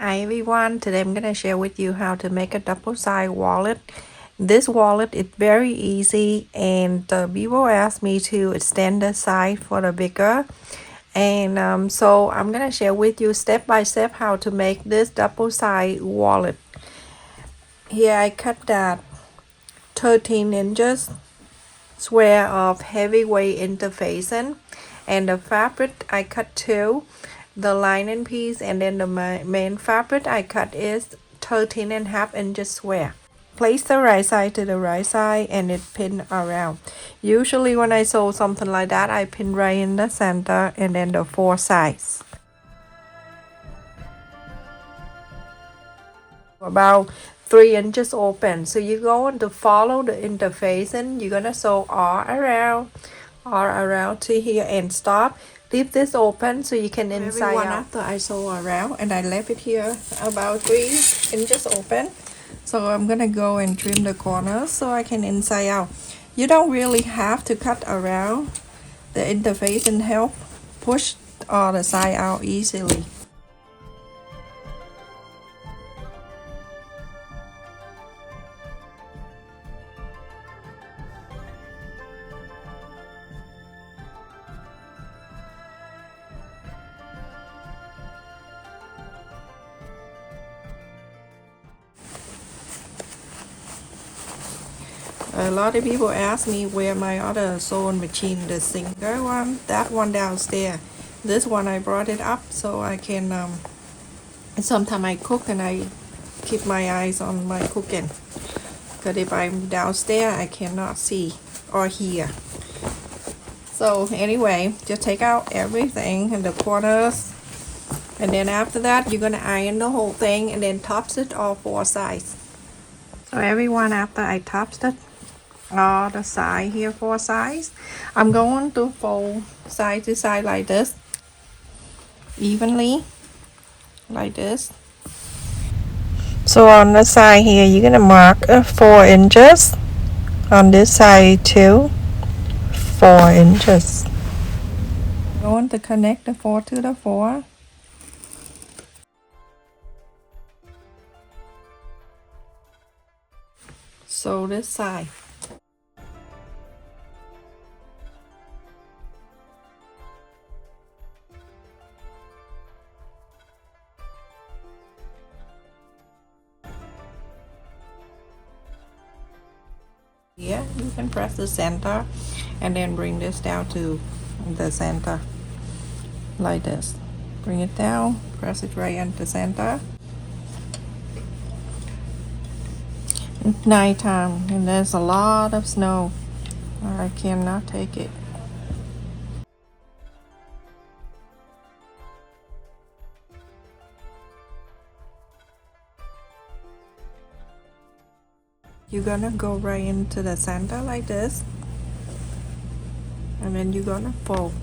Hi everyone, today I'm gonna share with you how to make a double side wallet. This wallet is very easy and people asked me to extend the side for the bigger, and so I'm gonna share with you step by step how to make this double side wallet. Here I cut that 13 inches square of heavyweight interfacing, and the fabric I cut two, the lining piece, and then the main fabric I cut is 13.5 inches square. Place the right side to the right side and it pin around. Usually when I sew something like that, I pin right in the center and then the four sides. About 3 inches open, so you're going to follow the interfacing. You're gonna sew all around to here and stop. Leave this open so you can inside out. After I sew around and I left it here about 3 inches open, so I'm gonna go and trim the corners so I can inside out. You don't really have to cut around the interface and help push all the side out easily. A lot of people ask me where my other sewing machine, the single one, that one downstairs. This one I brought it up so I can, sometimes I cook and I keep my eyes on my cooking. Because if I'm downstairs, I cannot see or hear. So anyway, just take out everything in the corners. And then after that, you're going to iron the whole thing and then tops it all four sides. So everyone, after I tops it, all the side here, four sides, I'm going to fold side to side like this, evenly, like this. So on the side here, you're gonna mark 4 inches. On this side too, 4 inches. Going to connect the 4 to the 4. So this side. Yeah, you can press the center and then bring this down to the center like this. Bring it down, press it right into the center. It's nighttime and there's a lot of snow. I cannot take it. You're gonna go right into the center like this, and then you're gonna fold.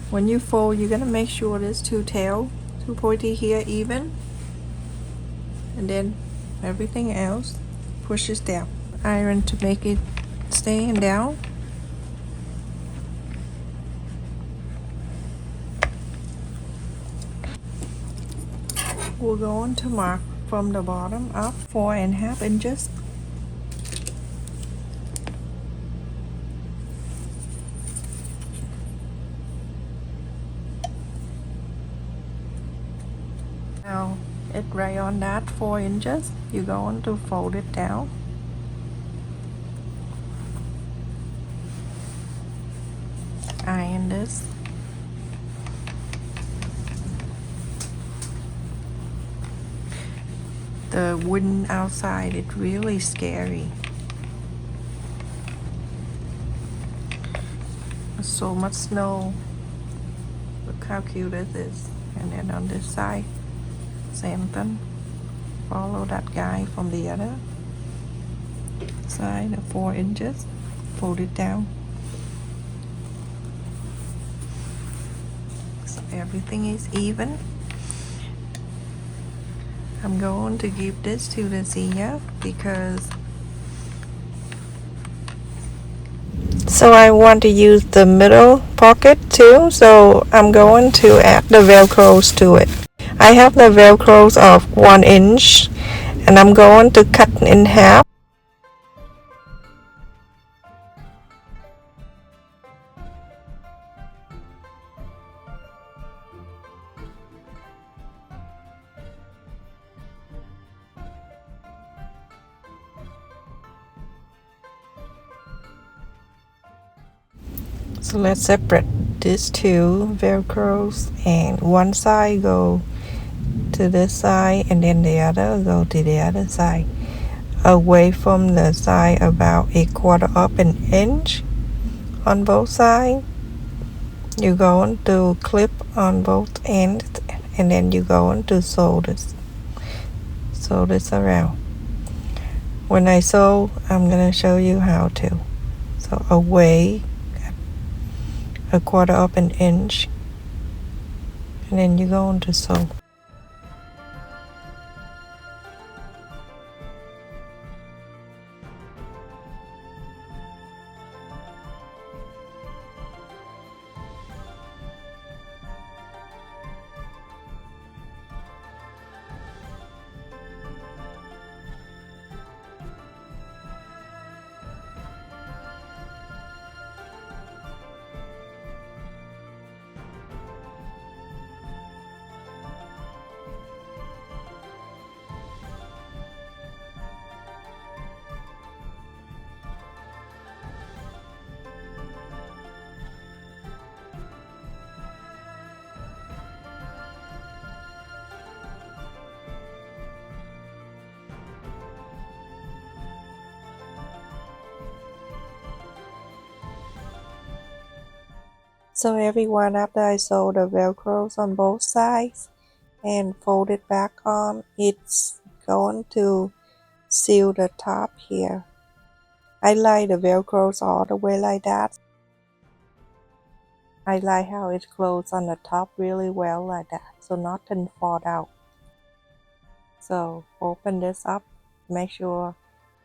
When you fold, you're gonna make sure there's two pointy here even, and then everything else pushes down. Iron to make it stay down. We're going to mark from the bottom up 4.5 inches. Now it right on that 4 inches, you're going to fold it down. Iron this. The wind outside is really scary. There's so much snow. Look how cute it is. And then on this side, same thing. Follow that guy from the other side of 4 inches. Fold it down. So everything is even. I'm going to give this to the senior because I want to use the middle pocket too, so I'm going to add the velcros to it. I have the velcros of 1 inch and I'm going to cut in half. So let's separate these two velcros, and one side go to this side and then the other go to the other side, away from the side about 1/4 of an inch on both sides. You're going to clip on both ends and then you're going to sew this around. When I sew, I'm going to show you how to. So away 1/4 of an inch and then you're going to sew. So everyone, after I sew the velcros on both sides and fold it back on, it's going to seal the top here. I like the velcros all the way like that. I like how it closes on the top really well like that, so nothing fall out. So open this up, make sure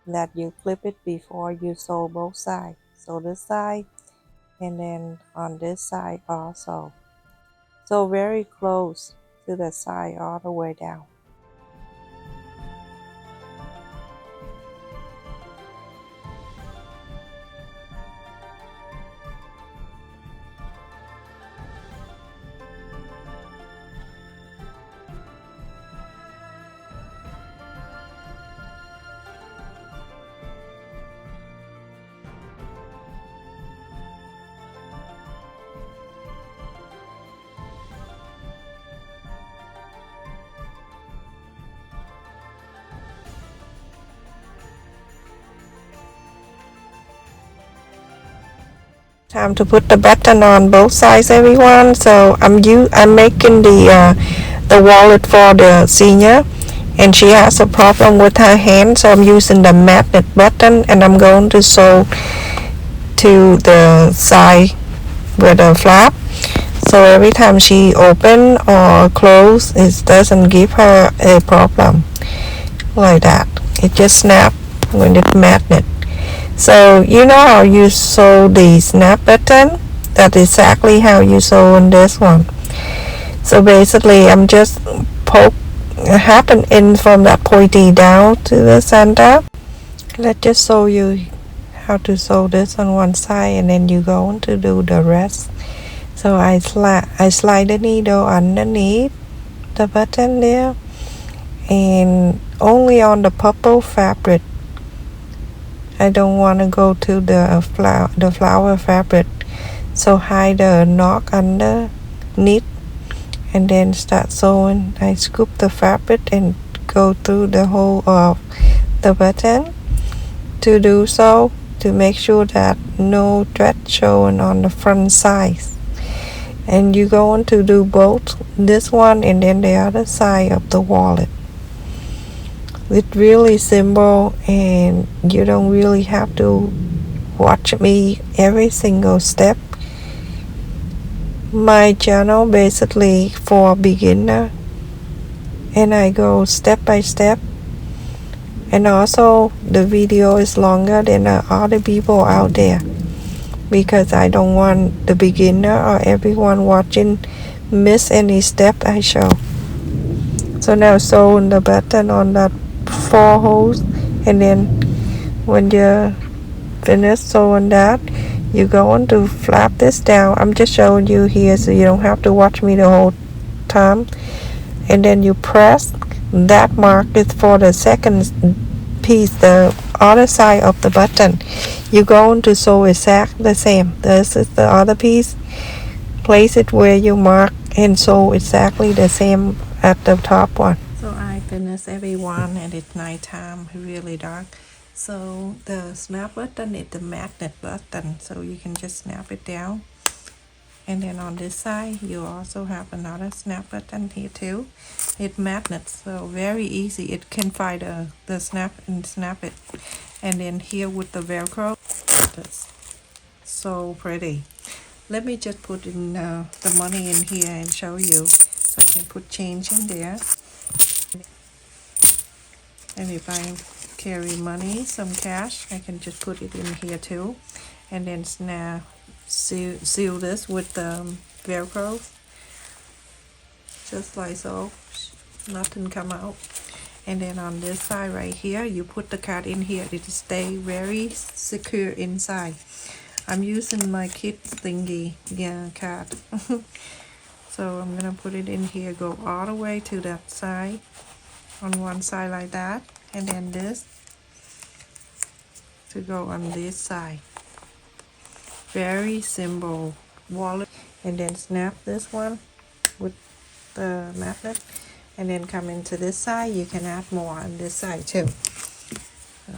that you clip it before you sew both sides. So this side and then on this side also. So very close to the side all the way down. Time to put the button on both sides, everyone. So I'm making the wallet for the senior, and she has a problem with her hand, so I'm using the magnet button, and I'm going to sew to the side with a flap. So every time she open or close, it doesn't give her a problem like that. It just snap when it's magnet. So you know how you sew the snap button? That's exactly how you sew on this one. So basically I'm just poke half an inch from that pointy down to the center. Let's just show you how to sew this on one side, and then you're going to do the rest. So I slide the needle underneath the button there, and only on the purple fabric. I don't want to go to the flower fabric, so hide the knot underneath and then start sewing. I scoop the fabric and go through the hole of the button to do so, to make sure that no thread showing on the front side. And you're going to do both this one and then the other side of the wallet. It's really simple, and you don't really have to watch me every single step. My channel basically for beginner, and I go step by step, and also the video is longer than other people out there, because I don't want the beginner or everyone watching miss any step I show. So now sew the button on that 4 holes, and then when you're finished sewing that, you're going to flap this down. I'm just showing you here so you don't have to watch me the whole time. And then you press that mark is for the second piece, the other side of the button. You're going to sew exactly the same. This is the other piece. Place it where you mark and sew exactly the same at the top one. So I finished everyone and it's nighttime, really dark. So the snap button is the magnet button, so you can just snap it down. And then on this side you also have another snap button here too. It magnets, so very easy. It can find the snap and snap it. And then here with the Velcro, that's so pretty. Let me just put in the money in here and show you. So I can put change in there. And if I carry money, some cash, I can just put it in here too. And then snap, seal this with the Velcro, just like so. Nothing come out. And then on this side right here, you put the card in here. It stay very secure inside. I'm using my kids thingy card. So I'm gonna put it in here, go all the way to that side, on one side like that, and then this to go on this side. Very simple wallet. And then snap this one with the magnet, and then come into this side. You can add more on this side too. So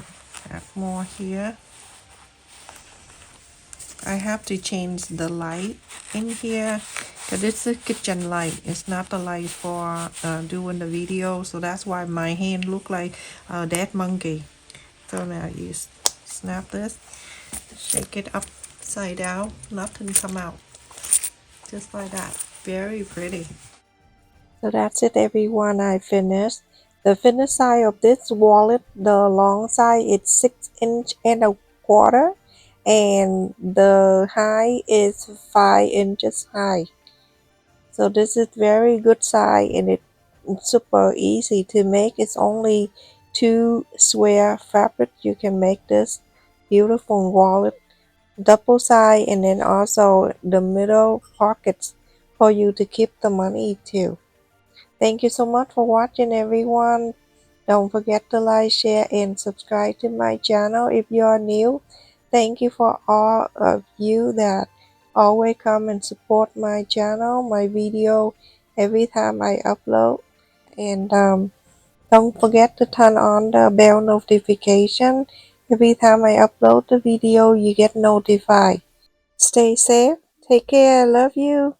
add more here. I have to change the light in here because it's a kitchen light. It's not the light for doing the video, so that's why my hand look like a dead monkey. So now you snap this, shake it upside down, nothing come out, just like that. Very pretty. So that's it everyone, I finished. The finished side of this wallet, the long side is 6 1/4 inch, and the high is 5 inches high. So this is very good size, and it's super easy to make. It's only 2 square fabric. You can make this beautiful wallet, double side, and then also the middle pockets for you to keep the money too. Thank you so much for watching everyone. Don't forget to like, share, and subscribe to my channel if you are new. Thank you for all of you that always come and support my channel, my video every time I upload. And don't forget to turn on the bell notification. Every time I upload the video, you get notified. Stay safe. Take care. Love you.